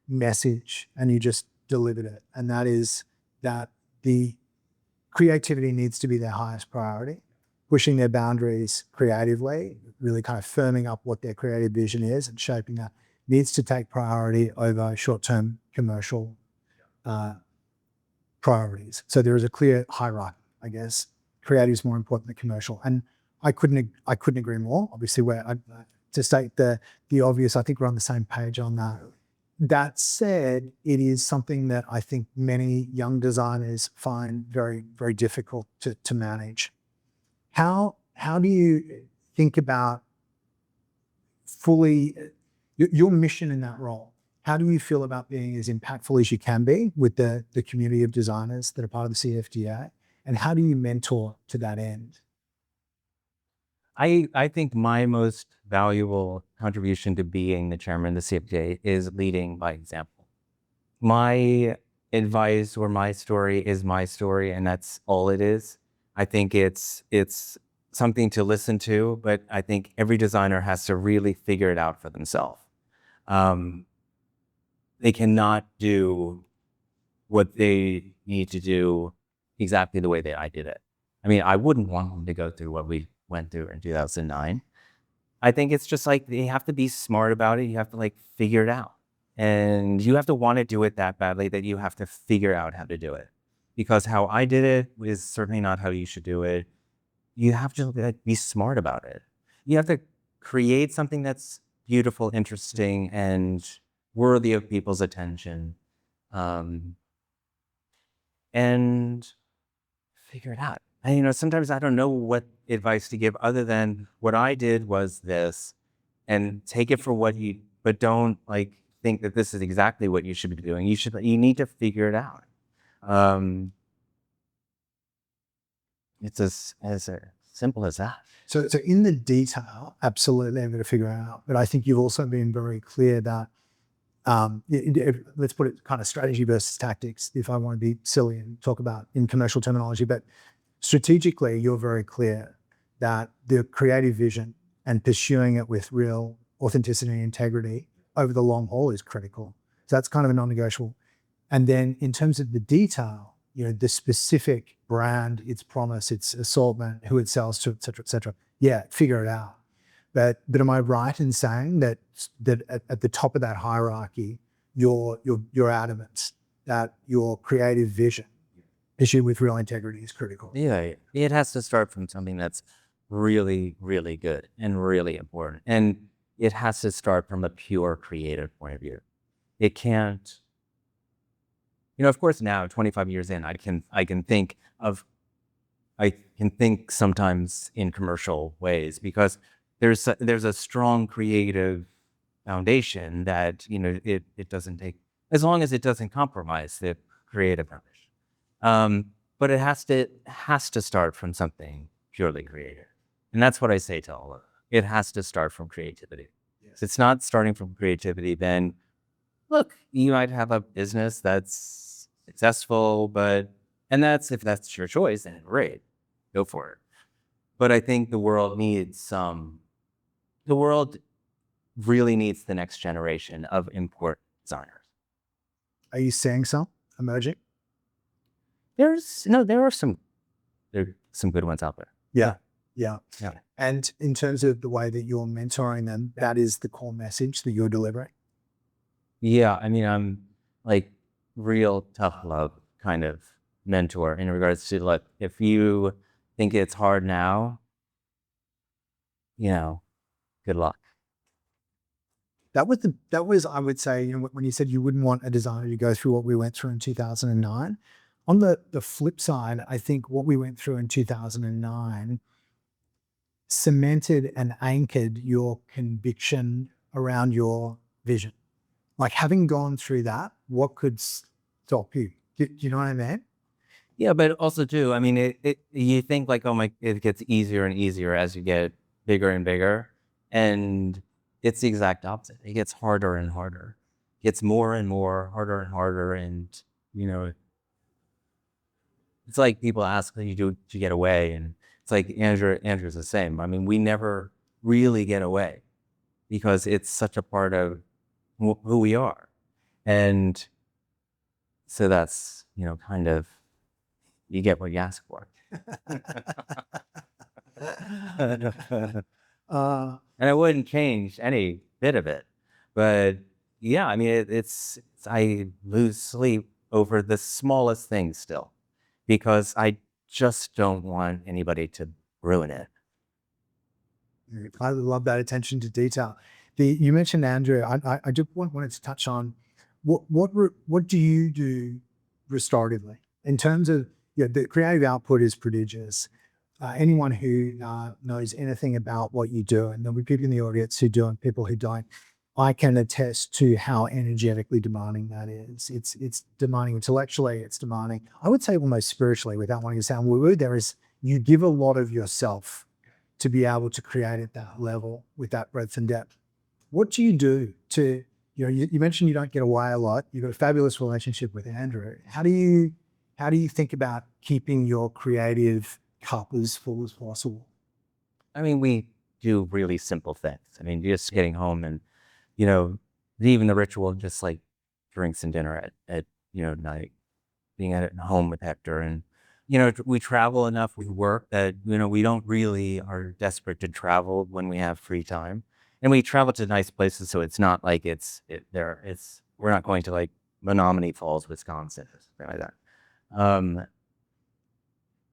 S2: message and you just delivered it. And that is that the creativity needs to be their highest priority, pushing their boundaries creatively, really kind of firming up what their creative vision is and shaping that needs to take priority over short-term commercial priorities. So there is a clear hierarchy, I guess. Creative is more important than commercial. And I couldn't agree more. Obviously, to state the obvious, I think we're on the same page on that. That said, it is something that I think many young designers find very, very difficult to manage. How do you think about fully your mission in that role? How do you feel about being as impactful as you can be with the community of designers that are part of the CFDA? And how do you mentor to that end?
S1: I think my most valuable contribution to being the chairman of the CFJ is leading by example. My advice or my story is my story, and that's all it is. I think it's something to listen to, but I think every designer has to really figure it out for themselves. They cannot do what they need to do exactly the way that I did it. I mean, I wouldn't want them to go through what we went through in 2009. I think it's just like you have to be smart about it. You have to like figure it out. And you have to want to do it that badly that you have to figure out how to do it. Because how I did it is certainly not how you should do it. You have to like, be smart about it. You have to create something that's beautiful, interesting, and worthy of people's attention. And figure it out. And, you know, sometimes I don't know what advice to give other than what I did was this, and take it for what you, but don't like think that this is exactly what you should be doing. You need to figure it out. It's as simple as that.
S2: So in the detail, absolutely, I'm going to figure it out. But I think you've also been very clear that, let's put it kind of strategy versus tactics, if I want to be silly and talk about in commercial terminology, but strategically, you're very clear that the creative vision and pursuing it with real authenticity and integrity over the long haul is critical. So that's kind of a non-negotiable. And then in terms of the detail, you know, the specific brand, its promise, its assortment, who it sells to, et cetera, yeah, figure it out. But am I right in saying that at the top of that hierarchy, you're adamant that your creative vision issue with real integrity is critical?
S1: Yeah, it has to start from something that's really, really good and really important. And it has to start from a pure creative point of view. It can't, you know, of course now, 25 years in, I can think sometimes in commercial ways because there's a strong creative foundation that, you know, it doesn't take, as long as it doesn't compromise the creative foundation. But it has to start from something purely creative. And that's what I say to all of them. It has to start from creativity. Yes. If it's not starting from creativity, then look, you might have a business that's successful, if that's your choice, then great, go for it. But I think the world really needs the next generation of important designers.
S2: Are you seeing some emerging?
S1: There are some good ones out there.
S2: Yeah. And in terms of the way that you're mentoring them, that is the core message that you're delivering?
S1: Yeah, I mean, I'm like real tough love kind of mentor in regards to like, if you think it's hard now, you know, good luck.
S2: That was, I would say, you know, when you said you wouldn't want a designer to go through what we went through in 2009. On the flip side, I think what we went through in 2009 cemented and anchored your conviction around your vision. Like having gone through that, what could stop you? Do you know what I mean?
S1: Yeah, but also too, I mean, you think like, oh my, it gets easier and easier as you get bigger and bigger. And it's the exact opposite. It gets harder and harder. It gets more and more, harder and harder. And, you know, it's like people ask you to get away. And it's like Andrew's the same. I mean, we never really get away because it's such a part of who we are. And so that's, you know, kind of, you get what you ask for. And I wouldn't change any bit of it. But yeah, I mean, I lose sleep over the smallest things still because I just don't want anybody to ruin it.
S2: I love that attention to detail. You mentioned Andrew. I just wanted to touch on what do you do restoratively in terms of, you know, the creative output is prodigious. Anyone who knows anything about what you do, and there'll be people in the audience who do and people who don't, I can attest to how energetically demanding that is. It's demanding intellectually, it's demanding, I would say almost spiritually, without wanting to sound woo-woo. You give a lot of yourself to be able to create at that level with that breadth and depth. What do you do to, you mentioned you don't get away a lot. You've got a fabulous relationship with Andrew. How do you think about keeping your creative cup as full as possible?
S1: I mean, we do really simple things. I mean, just getting home and, you know, even the ritual, just like drinks and dinner at night, being at home with Hector. And, we travel enough, we work that, we don't really are desperate to travel when we have free time. And we travel to nice places. So it's not like we're not going to like Menominee Falls, Wisconsin, or something like that.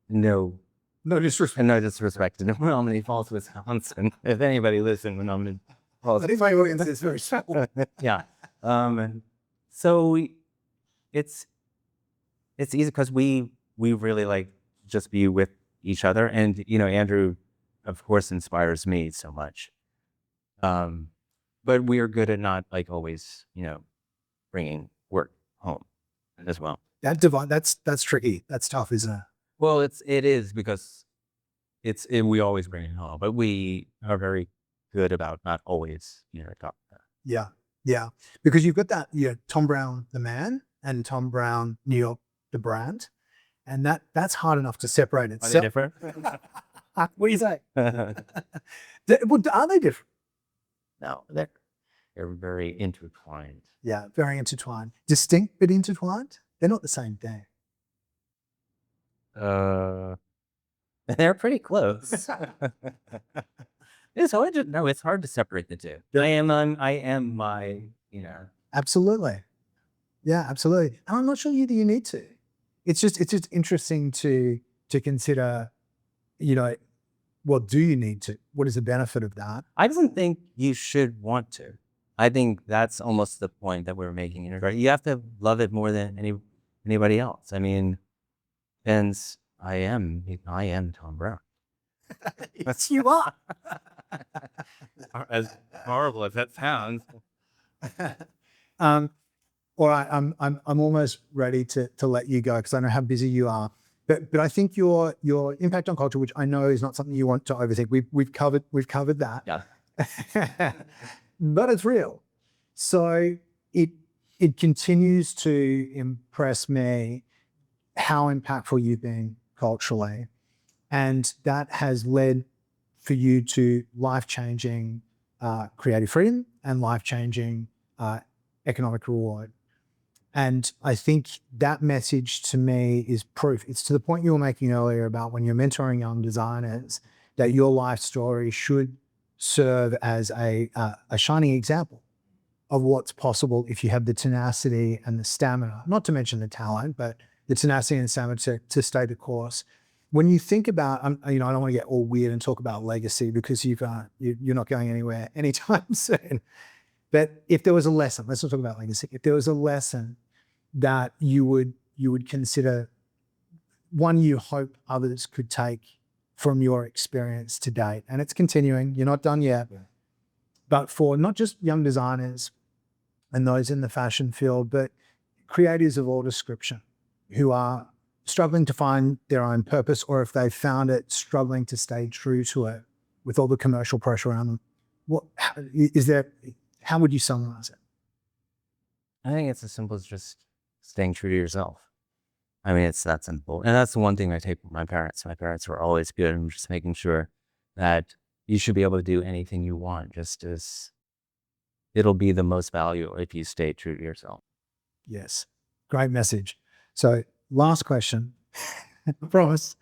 S1: No.
S2: No disrespect.
S1: And no disrespect to Menominee Falls, Wisconsin. If anybody lives in Menominee Falls,
S2: I think my audience is very small.
S1: yeah. And so it's easy because we really like just be with each other, and Andrew, of course, inspires me so much. But we are good at not like always, bringing work home as well.
S2: That's tricky. That's tough, isn't it?
S1: Well, it is because we always bring it home, but we are very good about not always, talking about it.
S2: Yeah. Because you've got that, Thom Browne, the man, and Thom Browne, New York, the brand. And that's hard enough to separate
S1: Are
S2: itself.
S1: they different?
S2: What do you say? Well, are they different?
S1: No, they're very intertwined.
S2: Yeah, very intertwined. Distinct but intertwined? They're not the same thing.
S1: They're pretty close. It's hard to no, it's hard to separate the two. I am my,
S2: Absolutely. Yeah, absolutely. And I'm not sure you need to. It's just interesting to consider, what do you need to? What is the benefit of that?
S1: I don't think you should want to. I think that's almost the point that we're making here, right? You have to love it more than anybody else. I mean, and I am Thom Browne.
S2: Yes, you are.
S1: As horrible as that sounds.
S2: All right, I'm almost ready to let you go because I know how busy you are. But I think your impact on culture, which I know is not something you want to overthink. We've covered that.
S1: Yeah.
S2: But it's real. So it continues to impress me how impactful you've been culturally. And that has led for you to life-changing creative freedom and life-changing economic reward. And I think that message to me is proof. It's to the point you were making earlier about when you're mentoring young designers, that your life story should serve as a shining example of what's possible if you have the tenacity and the stamina, not to mention the talent, but the tenacity and stamina to stay the course. When you think about, I don't want to get all weird and talk about legacy because you're not going anywhere anytime soon. But if there was a lesson, let's not talk about legacy. If there was a lesson that you would consider, one you hope others could take from your experience to date, and it's continuing, you're not done yet, but for not just young designers and those in the fashion field, but creators of all description who are struggling to find their own purpose, or if they've found it, struggling to stay true to it with all the commercial pressure around them. How would you summarize it?
S1: I think it's as simple as just staying true to yourself. I mean, it's that simple. And that's the one thing I take from my parents. My parents were always good and just making sure that you should be able to do anything you want, just as it'll be the most valuable if you stay true to yourself.
S2: Yes. Great message. So last question, I promise.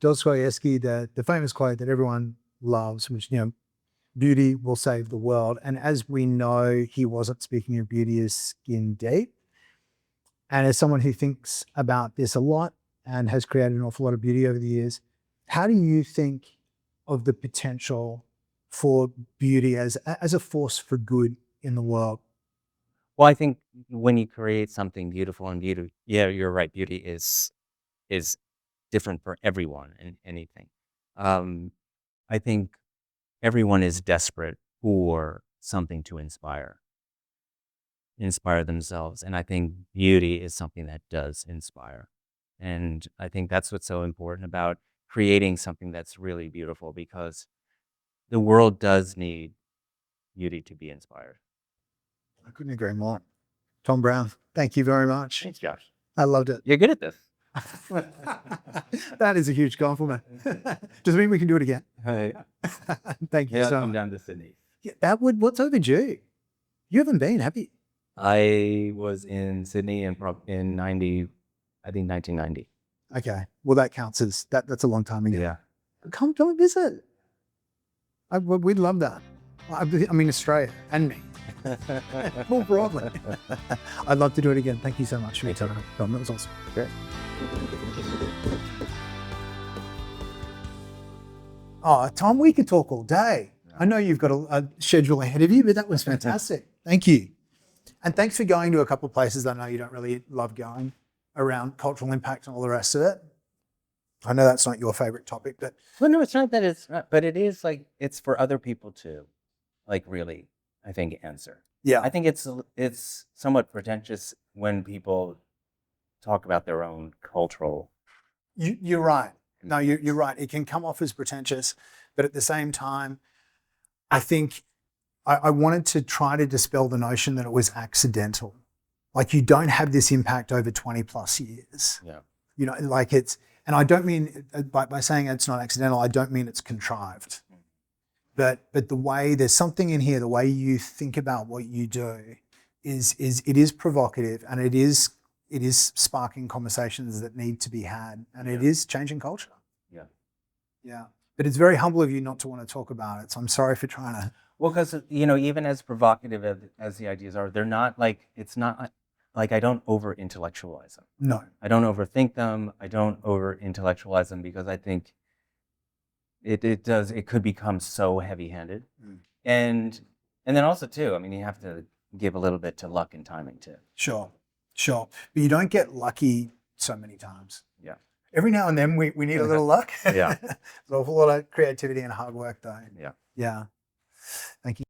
S2: Dostoevsky, the famous quote that everyone loves, which, beauty will save the world. And as we know, he wasn't speaking of beauty as skin deep. And as someone who thinks about this a lot and has created an awful lot of beauty over the years, how do you think of the potential for beauty as a force for good in the world?
S1: Well, I think when you create something beautiful and yeah, you're right. Beauty is different for everyone and anything. I think everyone is desperate for something to inspire themselves. And I think beauty is something that does inspire. And I think that's what's so important about creating something that's really beautiful, because the world does need beauty to be inspired.
S2: I couldn't agree more. Thom Browne, thank you very much.
S1: Thanks, Josh.
S2: I loved it.
S1: You're good at this.
S2: That is a huge compliment. Does it mean we can do it again?
S1: Hey,
S2: Thank you
S1: yeah,
S2: so
S1: come
S2: much.
S1: down to Sydney.
S2: Yeah, what's overdue? You haven't been, have you?
S1: I was in Sydney in 90, I think 1990.
S2: Okay. Well, that counts as that's a long time ago.
S1: Yeah.
S2: Come visit. We'd love that. I mean, Australia and me. More broadly. I'd love to do it again. Thank you so much for your time, Thom. That was awesome.
S1: Great.
S2: Oh, Thom, we could talk all day. I know you've got a schedule ahead of you, but that was fantastic. Thank you. And thanks for going to a couple of places I know you don't really love going, around cultural impact and all the rest of it. I know that's not your favorite topic, but
S1: Well, no, it's not that it's not, but it is like, it's for other people to, like, really, I think, answer.
S2: yeah,
S1: I think it's somewhat pretentious when people talk about their own cultural.
S2: you're right. No, you're right. It can come off as pretentious, but at the same time, I think I wanted to try to dispel the notion that it was accidental. Like, you don't have this impact over 20 plus years.
S1: Yeah.
S2: You know, like and I don't mean, by saying it's not accidental, I don't mean it's contrived. But the way, there's something in here, the way you think about what you do it is provocative, and it is sparking conversations that need to be had, and it is changing culture.
S1: Yeah.
S2: Yeah. But it's very humble of you not to want to talk about it. So I'm sorry for trying to.
S1: Well, because, even as provocative as the ideas are, they're not like, it's not like, I don't over intellectualize them.
S2: No.
S1: I don't overthink them. I don't over intellectualize them, because I think it could become so heavy handed. And then also too, I mean, you have to give a little bit to luck and timing too.
S2: Sure. But you don't get lucky so many times.
S1: Yeah.
S2: Every now and then we need a little luck.
S1: Yeah.
S2: There's a whole lot of creativity and hard work though.
S1: Yeah.
S2: Yeah. Thank you.